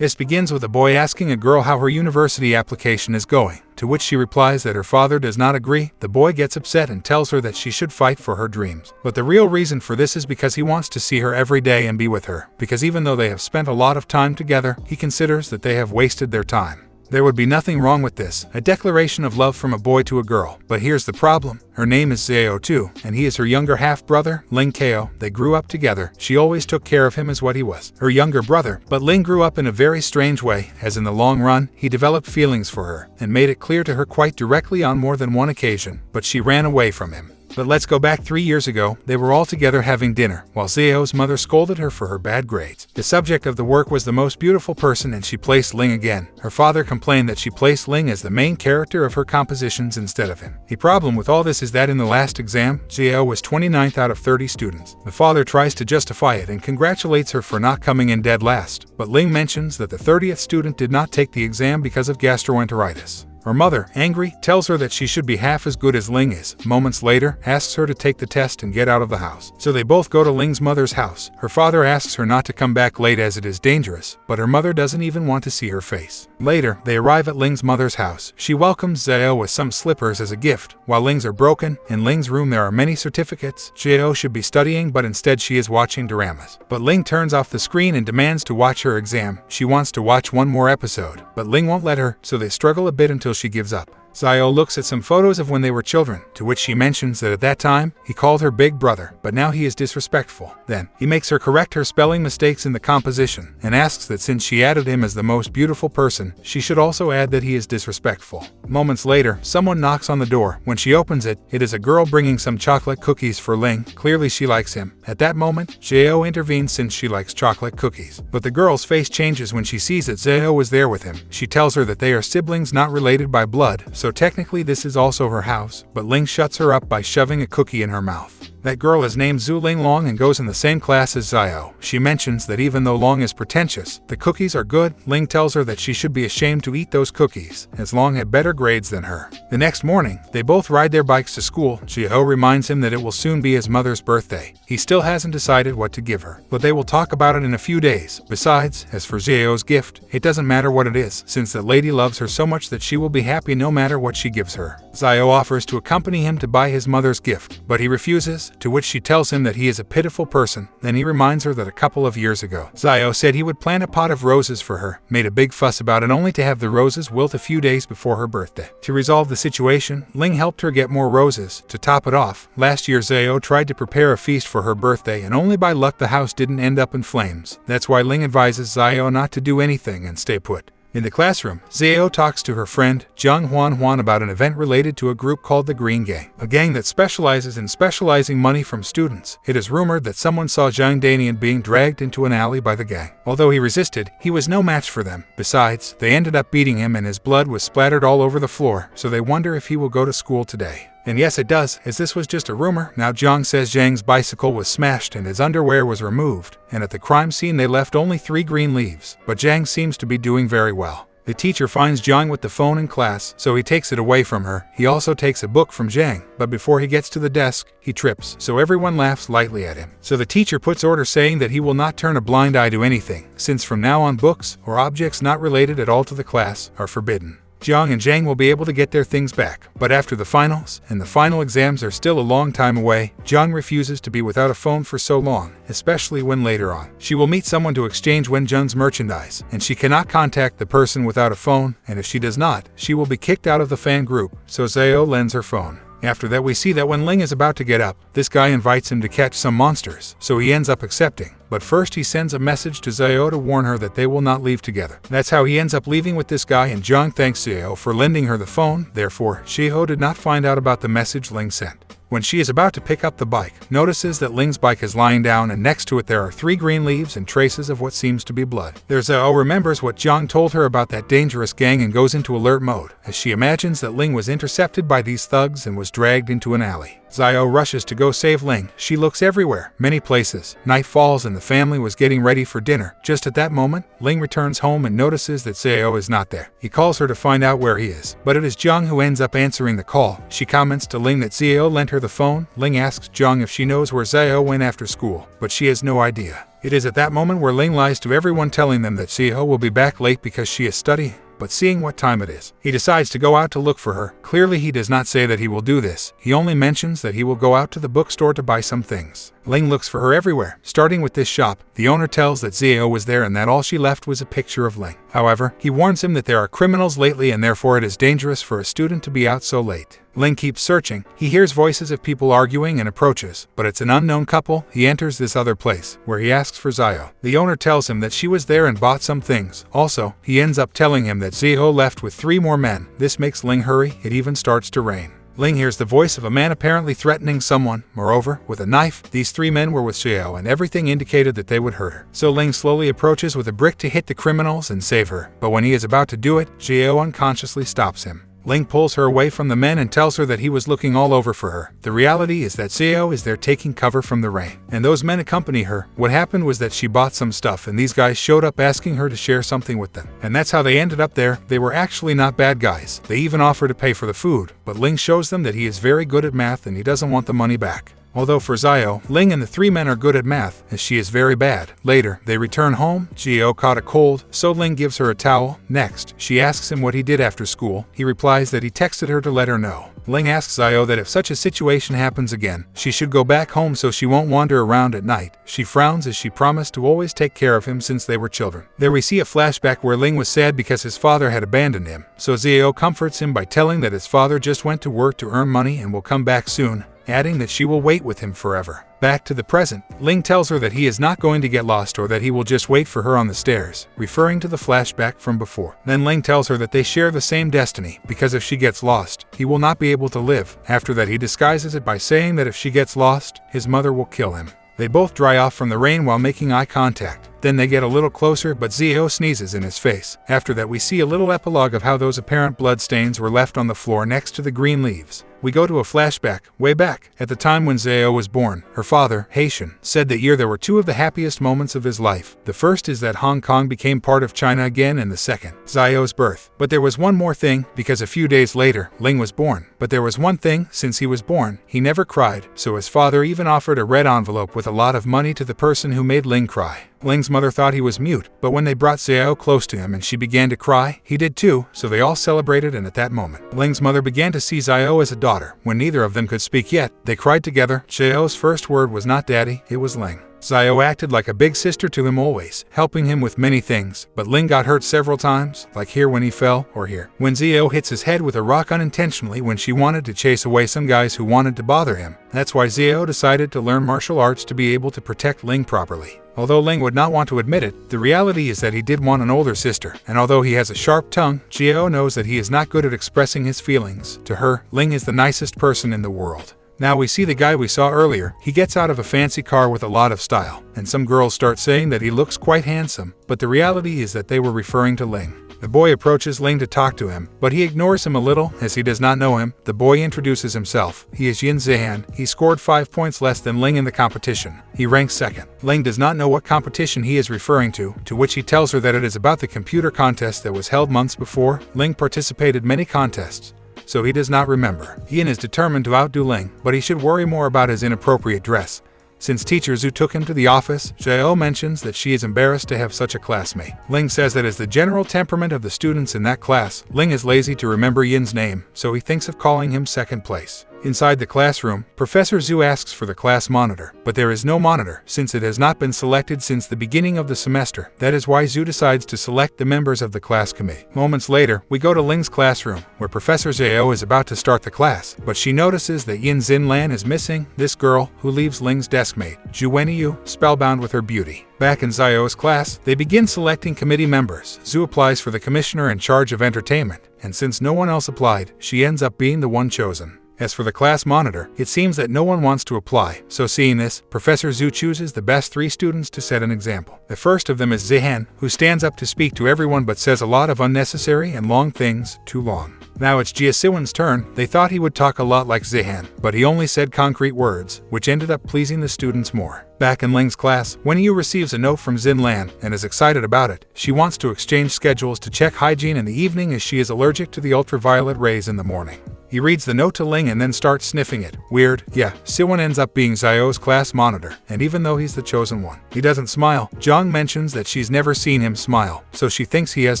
This begins with a boy asking a girl how her university application is going, to which she replies that her father does not agree. The boy gets upset and tells her that she should fight for her dreams. But the real reason for this is because he wants to see her every day and be with her, because even though they have spent a lot of time together, he considers that they have wasted their time. There would be nothing wrong with this, a declaration of love from a boy to a girl. But here's the problem. Her name is Zao too, and he is her younger half-brother, Ling Kao. They grew up together. She always took care of him as what he was, her younger brother. But Ling grew up in a very strange way, as in the long run, he developed feelings for her, and made it clear to her quite directly on more than one occasion. But she ran away from him. But let's go back 3 years ago. They were all together having dinner, while Zao's mother scolded her for her bad grades. The subject of the work was the most beautiful person, and she placed Ling again. Her father complained that she placed Ling as the main character of her compositions instead of him. The problem with all this is that in the last exam, Zao was 29th out of 30 students. The father tries to justify it and congratulates her for not coming in dead last, but Ling mentions that the 30th student did not take the exam because of gastroenteritis. Her mother, angry, tells her that she should be half as good as Ling is. Moments later, asks her to take the test and get out of the house. So they both go to Ling's mother's house. Her father asks her not to come back late as it is dangerous, but her mother doesn't even want to see her face. Later, they arrive at Ling's mother's house. She welcomes Zao with some slippers as a gift. While Ling's are broken, in Ling's room there are many certificates. Zao should be studying, but instead she is watching doramas. But Ling turns off the screen and demands to watch her exam. She wants to watch one more episode, but Ling won't let her, so they struggle a bit until she gives up. Zao looks at some photos of when they were children, to which she mentions that at that time, he called her big brother, but now he is disrespectful. Then, he makes her correct her spelling mistakes in the composition, and asks that since she added him as the most beautiful person, she should also add that he is disrespectful. Moments later, someone knocks on the door. When she opens it, it is a girl bringing some chocolate cookies for Ling. Clearly she likes him. At that moment, Zao intervenes since she likes chocolate cookies. But the girl's face changes when she sees that Zao is there with him. She tells her that they are siblings not related by blood, so technically this is also her house, but Ling shuts her up by shoving a cookie in her mouth. That girl is named Zhu Ling Long and goes in the same class as Zao. She mentions that even though Long is pretentious, the cookies are good. Ling tells her that she should be ashamed to eat those cookies, as Long had better grades than her. The next morning, they both ride their bikes to school. Zhao reminds him that it will soon be his mother's birthday. He still hasn't decided what to give her, but they will talk about it in a few days. Besides, as for Zhao's gift, it doesn't matter what it is, since that lady loves her so much that she will be happy no matter what she gives her. Zhao offers to accompany him to buy his mother's gift, but he refuses, to which she tells him that he is a pitiful person. Then he reminds her that a couple of years ago, Zhao said he would plant a pot of roses for her, made a big fuss about it only to have the roses wilt a few days before her birthday. To resolve the situation, Ling helped her get more roses. To top it off, last year Zhao tried to prepare a feast for her birthday and only by luck the house didn't end up in flames. That's why Ling advises Zhao not to do anything and stay put. In the classroom, Zhao talks to her friend, Zhang Huan about an event related to a group called the Green Gang, a gang that specializes in specializing money from students. It is rumored that someone saw Zhang Danian being dragged into an alley by the gang. Although he resisted, he was no match for them. Besides, they ended up beating him and his blood was splattered all over the floor, so they wonder if he will go to school today. And yes, it does, as this was just a rumor. Now Zhang says Zhang's bicycle was smashed and his underwear was removed, and at the crime scene they left only 3 green leaves. But Zhang seems to be doing very well. The teacher finds Zhang with the phone in class, so he takes it away from her. He also takes a book from Zhang, but before he gets to the desk, he trips, so everyone laughs lightly at him. So the teacher puts order saying that he will not turn a blind eye to anything, since from now on books, or objects not related at all to the class, are forbidden. Zhang and Zhang will be able to get their things back, but after the finals, and the final exams are still a long time away, Zhang refuses to be without a phone for so long, especially when later on she will meet someone to exchange Wenjun's merchandise, and she cannot contact the person without a phone, and if she does not, she will be kicked out of the fan group, so Zhao lends her phone. After that we see that when Ling is about to get up, this guy invites him to catch some monsters, so he ends up accepting. But first he sends a message to Zhao to warn her that they will not leave together. That's how he ends up leaving with this guy, and Zhang thanks Zhao for lending her the phone. Therefore, Zhao did not find out about the message Ling sent. When she is about to pick up the bike, notices that Ling's bike is lying down and next to it there are 3 green leaves and traces of what seems to be blood. Zhao remembers what Zhang told her about that dangerous gang and goes into alert mode, as she imagines that Ling was intercepted by these thugs and was dragged into an alley. Xiao rushes to go save Ling. She looks everywhere, many places. Night falls and the family was getting ready for dinner. Just at that moment, Ling returns home and notices that Xiao is not there. He calls her to find out where he is, but it is Zhang who ends up answering the call. She comments to Ling that Xiao lent her the phone. Ling asks Zhang if she knows where Xiao went after school, but she has no idea. It is at that moment where Ling lies to everyone, telling them that Xiao will be back late because she is studying. But seeing what time it is, he decides to go out to look for her. Clearly he does not say that he will do this. He only mentions that he will go out to the bookstore to buy some things. Ling looks for her everywhere, starting with this shop. The owner tells that Xiao was there and that all she left was a picture of Ling. However, he warns him that there are criminals lately and therefore it is dangerous for a student to be out so late. Ling keeps searching. He hears voices of people arguing and approaches, but it's an unknown couple. He enters this other place, where he asks for Xiao. The owner tells him that she was there and bought some things. Also, he ends up telling him that Xiao left with 3 more men. This makes Ling hurry. It even starts to rain. Ling hears the voice of a man apparently threatening someone. Moreover, with a knife, these 3 men were with Xiao and everything indicated that they would hurt her. So Ling slowly approaches with a brick to hit the criminals and save her. But when he is about to do it, Xiao unconsciously stops him. Ling pulls her away from the men and tells her that he was looking all over for her. The reality is that Xiao is there taking cover from the rain, and those men accompany her. What happened was that she bought some stuff and these guys showed up asking her to share something with them. And that's how they ended up there. They were actually not bad guys. They even offer to pay for the food, but Ling shows them that he is very good at math and he doesn't want the money back. Although for Xiao, Ling and the 3 men are good at math, as she is very bad. Later, they return home. Xiao caught a cold, so Ling gives her a towel. Next, she asks him what he did after school. He replies that he texted her to let her know. Ling asks Xiao that if such a situation happens again, she should go back home so she won't wander around at night. She frowns as she promised to always take care of him since they were children. There we see a flashback where Ling was sad because his father had abandoned him, so Xiao comforts him by telling that his father just went to work to earn money and will come back soon, adding that she will wait with him forever. Back to the present, Ling tells her that he is not going to get lost or that he will just wait for her on the stairs, referring to the flashback from before. Then Ling tells her that they share the same destiny, because if she gets lost, he will not be able to live. After that, he disguises it by saying that if she gets lost, his mother will kill him. They both dry off from the rain while making eye contact. Then they get a little closer, but Xiao sneezes in his face. After that, we see a little epilogue of how those apparent blood stains were left on the floor next to the green leaves. We go to a flashback, way back, at the time when Xiao was born. Her father, Haitian, said that year there were 2 of the happiest moments of his life. The first is that Hong Kong became part of China again, and the second, Xiao's birth. But there was one more thing, because a few days later, Ling was born. But there was one thing, since he was born, he never cried, so his father even offered a red envelope with a lot of money to the person who made Ling cry. Ling's mother thought he was mute, but when they brought Xiao close to him and she began to cry, he did too, so they all celebrated, and at that moment, Ling's mother began to see Xiao as a daughter. When neither of them could speak yet, they cried together. Xiao's first word was not daddy, it was Ling. Xiao acted like a big sister to him always, helping him with many things, but Ling got hurt several times, like here when he fell, or here when Xiao hits his head with a rock unintentionally when she wanted to chase away some guys who wanted to bother him. That's why Xiao decided to learn martial arts to be able to protect Ling properly. Although Ling would not want to admit it, the reality is that he did want an older sister, and although he has a sharp tongue, Xiao knows that he is not good at expressing his feelings. To her, Ling is the nicest person in the world. Now we see the guy we saw earlier. He gets out of a fancy car with a lot of style, and some girls start saying that he looks quite handsome, but the reality is that they were referring to Ling. The boy approaches Ling to talk to him, but he ignores him a little as he does not know him. The boy introduces himself. He is Yin Zihan. He scored 5 points less than Ling in the competition. He ranks second. Ling does not know what competition he is referring to which he tells her that it is about the computer contest that was held months before. Ling participated many contests, so he does not remember. Yin is determined to outdo Ling, but he should worry more about his inappropriate dress. Since teacher Zhu took him to the office, Xiao mentions that she is embarrassed to have such a classmate. Ling says that as the general temperament of the students in that class, Ling is lazy to remember Yin's name, so he thinks of calling him second place. Inside the classroom, Professor Zhu asks for the class monitor, but there is no monitor since it has not been selected since the beginning of the semester. That is why Zhu decides to select the members of the class committee. Moments later, we go to Ling's classroom, where Professor Xiao is about to start the class, but she notices that Yin Xinlan is missing. This girl, who leaves Ling's deskmate, Zhu Wenyu, spellbound with her beauty. Back in Xiao's class, they begin selecting committee members. Zhu applies for the commissioner in charge of entertainment, and since no one else applied, she ends up being the one chosen. As for the class monitor, it seems that no one wants to apply, so seeing this, Professor Zhu chooses the best 3 students to set an example. The first of them is Zihan, who stands up to speak to everyone but says a lot of unnecessary and long things, too long. Now it's Jia Siwon's turn. They thought he would talk a lot like Zihan, but he only said concrete words, which ended up pleasing the students more. Back in Ling's class, Wenyu receives a note from Xinlan and is excited about it. She wants to exchange schedules to check hygiene in the evening as she is allergic to the ultraviolet rays in the morning. He reads the note to Ling and then starts sniffing it. Weird, yeah. Siwon ends up being Xiao's class monitor, and even though he's the chosen one, he doesn't smile. Zhang mentions that she's never seen him smile, so she thinks he has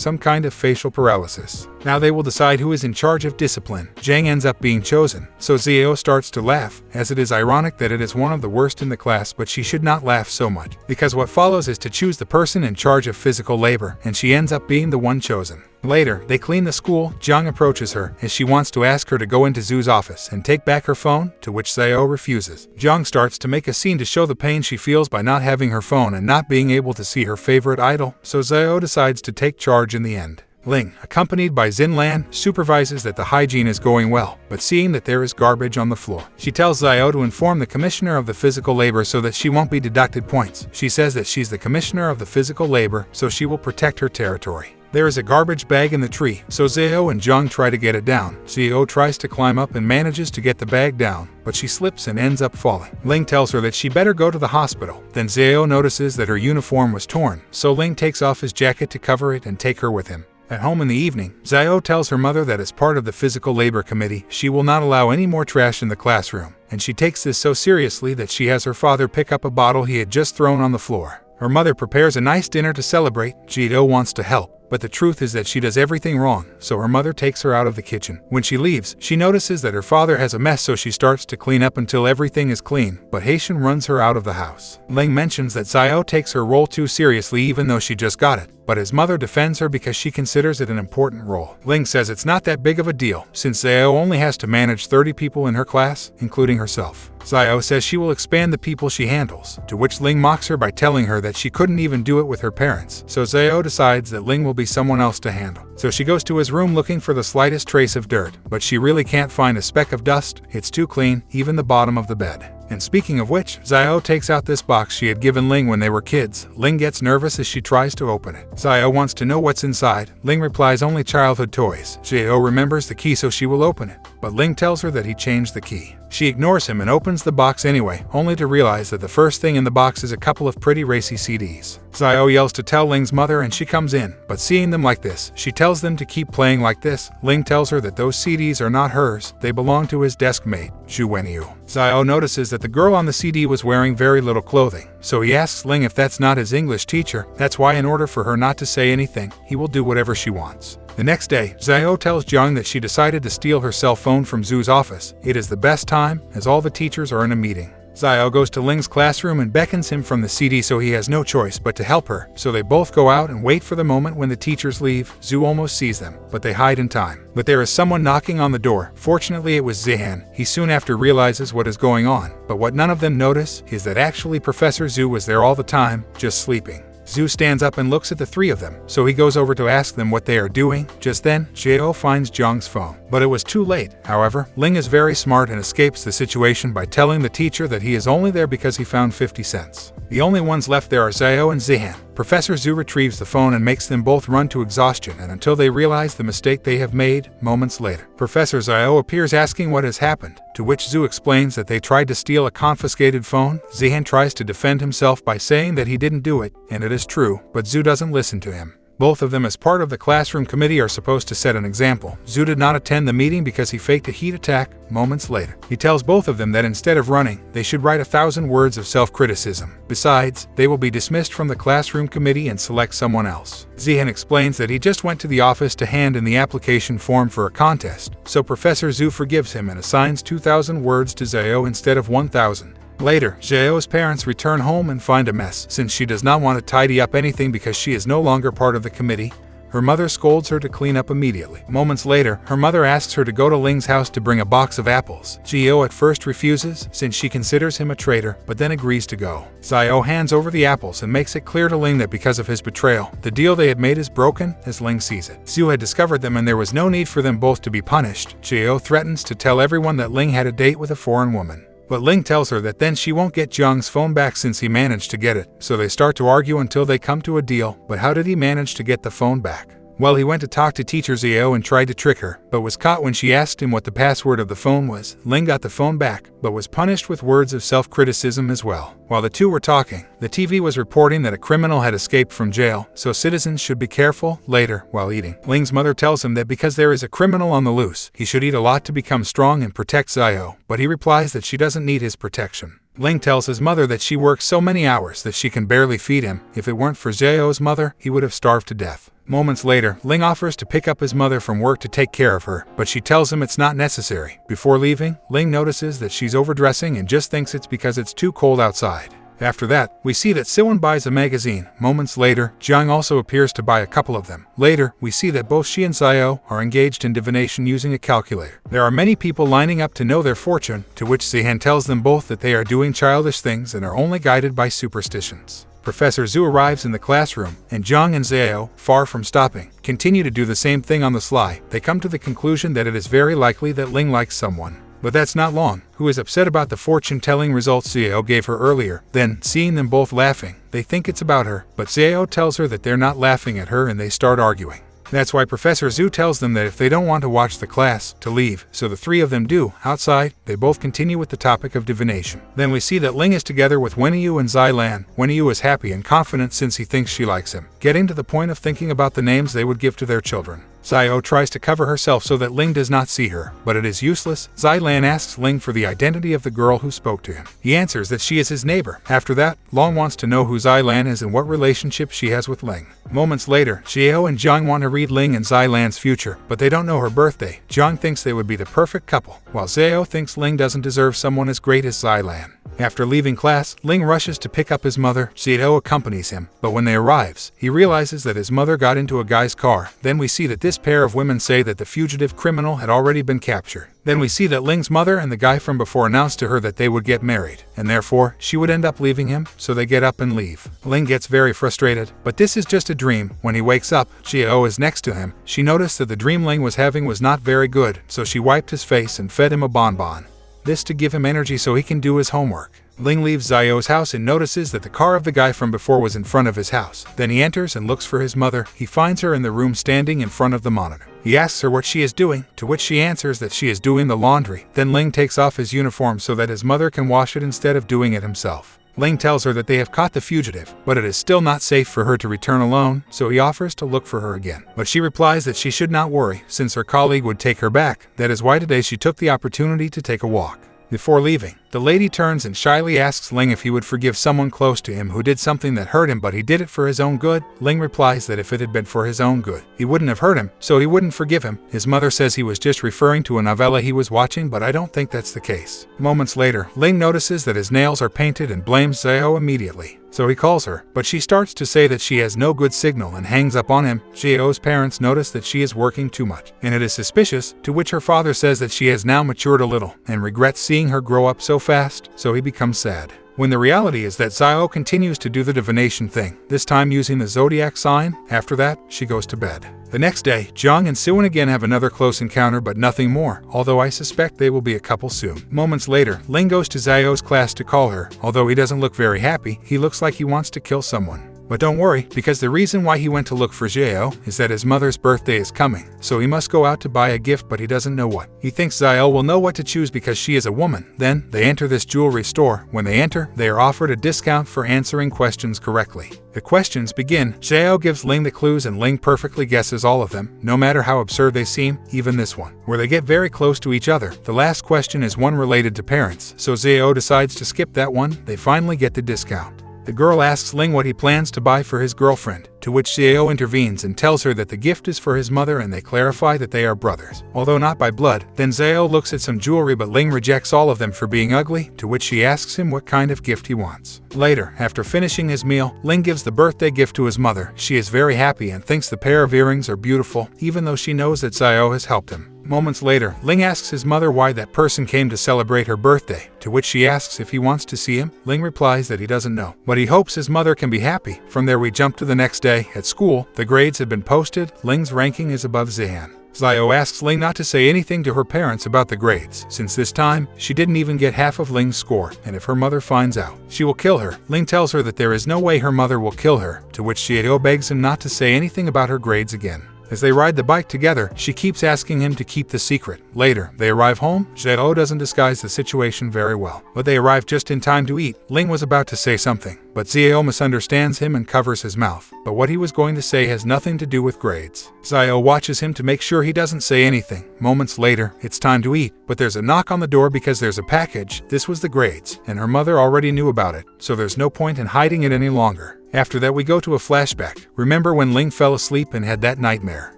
some kind of facial paralysis. Now they will decide who is in charge of discipline. Zhang ends up being chosen, so Xiao starts to laugh, as it is ironic that it is one of the worst in the class, but she should not laugh so much, because what follows is to choose the person in charge of physical labor, and she ends up being the one chosen. Later, they clean the school. Zhang approaches her as she wants to ask her to go into Zhu's office and take back her phone, to which Xiao refuses. Zhang starts to make a scene to show the pain she feels by not having her phone and not being able to see her favorite idol, so Xiao decides to take charge in the end. Ling, accompanied by Xinlan, supervises that the hygiene is going well, but seeing that there is garbage on the floor, she tells Xiao to inform the commissioner of the physical labor so that she won't be deducted points. She says that she's the commissioner of the physical labor, so she will protect her territory. There is a garbage bag in the tree, so Xiao and Zhang try to get it down. Xiao tries to climb up and manages to get the bag down, but she slips and ends up falling. Ling tells her that she better go to the hospital. Then Xiao notices that her uniform was torn, so Ling takes off his jacket to cover it and take her with him. At home in the evening, Xiao tells her mother that as part of the physical labor committee, she will not allow any more trash in the classroom, and she takes this so seriously that she has her father pick up a bottle he had just thrown on the floor. Her mother prepares a nice dinner to celebrate. Jito wants to help, but the truth is that she does everything wrong, so her mother takes her out of the kitchen. When she leaves, she notices that her father has a mess, so she starts to clean up until everything is clean, but Haitian runs her out of the house. Ling mentions that Xiao takes her role too seriously even though she just got it, but his mother defends her because she considers it an important role. Ling says it's not that big of a deal, since Xiao only has to manage 30 people in her class, including herself. Xiao says she will expand the people she handles, to which Ling mocks her by telling her that she couldn't even do it with her parents, so Xiao decides that Ling will be someone else to handle. So she goes to his room looking for the slightest trace of dirt, but she really can't find a speck of dust. It's too clean, even the bottom of the bed. And speaking of which, Xiao takes out this box she had given Ling when they were kids. Ling gets nervous as she tries to open it. Xiao wants to know what's inside. Ling replies only childhood toys. Xiao remembers the key so she will open it, but Ling tells her that he changed the key. She ignores him and opens the box anyway, only to realize that the first thing in the box is a couple of pretty racy CDs. Xiao yells to tell Ling's mother and she comes in, but seeing them like this, she tells them to keep playing like this. Ling tells her that those CDs are not hers, they belong to his desk mate, Zhu Wenyu. Xiao notices that the girl on the CD was wearing very little clothing, so he asks Ling if that's not his English teacher. That's why in order for her not to say anything, he will do whatever she wants. The next day, Xiao tells Zhang that she decided to steal her cell phone from Zhu's office. It is the best time, as all the teachers are in a meeting. Xiao goes to Ling's classroom and beckons him from the CD, so he has no choice but to help her. So they both go out and wait for the moment when the teachers leave. Zhu almost sees them, but they hide in time. But there is someone knocking on the door. Fortunately, it was Zihan. He soon after realizes what is going on, but what none of them notice is that actually Professor Zhu was there all the time, just sleeping. Zhu stands up and looks at the three of them, so he goes over to ask them what they are doing. Just then, Jiao finds Zhang's phone. But it was too late. However, Ling is very smart and escapes the situation by telling the teacher that he is only there because he found 50 cents. The only ones left there are Xiao and Zihan. Professor Zhu retrieves the phone and makes them both run to exhaustion and until they realize the mistake they have made. Moments later, Professor Xiao appears asking what has happened, to which Zhu explains that they tried to steal a confiscated phone. Zihan tries to defend himself by saying that he didn't do it, and it is true, but Zhu doesn't listen to him. Both of them as part of the classroom committee are supposed to set an example. Zhu did not attend the meeting because he faked a heat attack. Moments later, he tells both of them that instead of running, they should write 1,000 words of self-criticism. Besides, they will be dismissed from the classroom committee and select someone else. Zihan explains that he just went to the office to hand in the application form for a contest, so Professor Zhu forgives him and assigns 2,000 words to Xiao instead of 1,000. Later, Xiao's parents return home and find a mess, since she does not want to tidy up anything because she is no longer part of the committee. Her mother scolds her to clean up immediately. Moments later, her mother asks her to go to Ling's house to bring a box of apples. Jio at first refuses, since she considers him a traitor, but then agrees to go. Xiao hands over the apples and makes it clear to Ling that because of his betrayal, the deal they had made is broken, as Ling sees it. Xu had discovered them and there was no need for them both to be punished. Jio threatens to tell everyone that Ling had a date with a foreign woman. But Ling tells her that then she won't get Zhang's phone back since he managed to get it, so they start to argue until they come to a deal. But how did he manage to get the phone back? Well, he went to talk to teacher Xiao and tried to trick her, but was caught when she asked him what the password of the phone was. Ling got the phone back, but was punished with words of self-criticism as well. While the two were talking, the TV was reporting that a criminal had escaped from jail, so citizens should be careful. Later, while eating, Ling's mother tells him that because there is a criminal on the loose, he should eat a lot to become strong and protect Xiao, but he replies that she doesn't need his protection. Ling tells his mother that she works so many hours that she can barely feed him. If it weren't for Xiao's mother, he would have starved to death. Moments later, Ling offers to pick up his mother from work to take care of her, but she tells him it's not necessary. Before leaving, Ling notices that she's overdressing and just thinks it's because it's too cold outside. After that, we see that Siwon buys a magazine. Moments later, Zhang also appears to buy a couple of them. Later, we see that both she and Xiao are engaged in divination using a calculator. There are many people lining up to know their fortune, to which Zihan tells them both that they are doing childish things and are only guided by superstitions. Professor Zhu arrives in the classroom, and Zhang and Xiao, far from stopping, continue to do the same thing on the sly. They come to the conclusion that it is very likely that Ling likes someone. But that's not Long, who is upset about the fortune-telling results Xiao gave her earlier. Then, seeing them both laughing, they think it's about her, but Xiao tells her that they're not laughing at her and they start arguing. That's why Professor Zhu tells them that if they don't want to watch the class, to leave, so the three of them do. Outside, they both continue with the topic of divination. Then we see that Ling is together with Wenyu and Xilan. Wenyu is happy and confident since he thinks she likes him, getting to the point of thinking about the names they would give to their children. Xiao tries to cover herself so that Ling does not see her, but it is useless. Xilan asks Ling for the identity of the girl who spoke to him. He answers that she is his neighbor. After that, Long wants to know who Xilan is and what relationship she has with Ling. Moments later, Xiao and Zhang want to read Ling and Xilan's future, but they don't know her birthday. Zhang thinks they would be the perfect couple, while Xiao thinks Ling doesn't deserve someone as great as Xilan. After leaving class, Ling rushes to pick up his mother. Xiao accompanies him, but when they arrive, he realizes that his mother got into a guy's car. Then we see that this pair of women say that the fugitive criminal had already been captured. Then we see that Ling's mother and the guy from before announced to her that they would get married, and therefore, she would end up leaving him, so they get up and leave. Ling gets very frustrated, but this is just a dream. When he wakes up, Xiao is next to him. She noticed that the dream Ling was having was not very good, so she wiped his face and fed him a bonbon. This to give him energy so he can do his homework. Ling leaves Xiao's house and notices that the car of the guy from before was in front of his house. Then he enters and looks for his mother. He finds her in the room standing in front of the monitor. He asks her what she is doing, to which she answers that she is doing the laundry. Then Ling takes off his uniform so that his mother can wash it instead of doing it himself. Ling tells her that they have caught the fugitive, but it is still not safe for her to return alone, so he offers to look for her again. But she replies that she should not worry, since her colleague would take her back. That is why today she took the opportunity to take a walk. Before leaving, the lady turns and shyly asks Ling if he would forgive someone close to him who did something that hurt him, but he did it for his own good. Ling replies that if it had been for his own good, he wouldn't have hurt him, so he wouldn't forgive him. His mother says he was just referring to a novella he was watching, but I don't think that's the case. Moments later, Ling notices that his nails are painted and blames Xiao immediately. So he calls her, but she starts to say that she has no good signal and hangs up on him. Xiao's parents notice that she is working too much, and it is suspicious, to which her father says that she has now matured a little, and regrets seeing her grow up so fast, so he becomes sad. When the reality is that Xiao continues to do the divination thing, this time using the zodiac sign. After that, she goes to bed. The next day, Zhang and Siwon again have another close encounter, but nothing more, although I suspect they will be a couple soon. Moments later, Ling goes to Xiao's class to call her. Although he doesn't look very happy, he looks like he wants to kill someone. But don't worry, because the reason why he went to look for Xiao is that his mother's birthday is coming, so he must go out to buy a gift, but he doesn't know what. He thinks Xiao will know what to choose because she is a woman. Then, they enter this jewelry store. When they enter, they are offered a discount for answering questions correctly. The questions begin. Xiao gives Ling the clues and Ling perfectly guesses all of them, no matter how absurd they seem, even this one, where they get very close to each other. The last question is one related to parents, so Xiao decides to skip that one. They finally get the discount. The girl asks Ling what he plans to buy for his girlfriend, to which Xiao intervenes and tells her that the gift is for his mother, and they clarify that they are brothers, although not by blood. Then Xiao looks at some jewelry, but Ling rejects all of them for being ugly, to which she asks him what kind of gift he wants. Later, after finishing his meal, Ling gives the birthday gift to his mother. She is very happy and thinks the pair of earrings are beautiful, even though she knows that Xiao has helped him. Moments later, Ling asks his mother why that person came to celebrate her birthday, to which she asks if he wants to see him. Ling replies that he doesn't know, but he hopes his mother can be happy. From there we jump to the next day. At school, the grades have been posted. Ling's ranking is above Xian. Xiao asks Ling not to say anything to her parents about the grades, since this time, she didn't even get half of Ling's score, and if her mother finds out, she will kill her. Ling tells her that there is no way her mother will kill her, to which Xiao begs him not to say anything about her grades again. As they ride the bike together, she keeps asking him to keep the secret. Later, they arrive home. Xiao doesn't disguise the situation very well, but they arrive just in time to eat. Ling was about to say something, but Xiao misunderstands him and covers his mouth. But what he was going to say has nothing to do with grades. Xiao watches him to make sure he doesn't say anything. Moments later, it's time to eat, but there's a knock on the door because there's a package. This was the grades, and her mother already knew about it, so there's no point in hiding it any longer. After that we go to a flashback. Remember when Ling fell asleep and had that nightmare?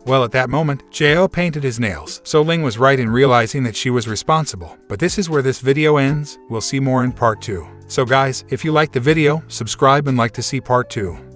Well, at that moment, Xiao painted his nails, so Ling was right in realizing that she was responsible. But this is where this video ends. We'll see more in part 2. So guys, if you liked the video, subscribe and like to see part 2.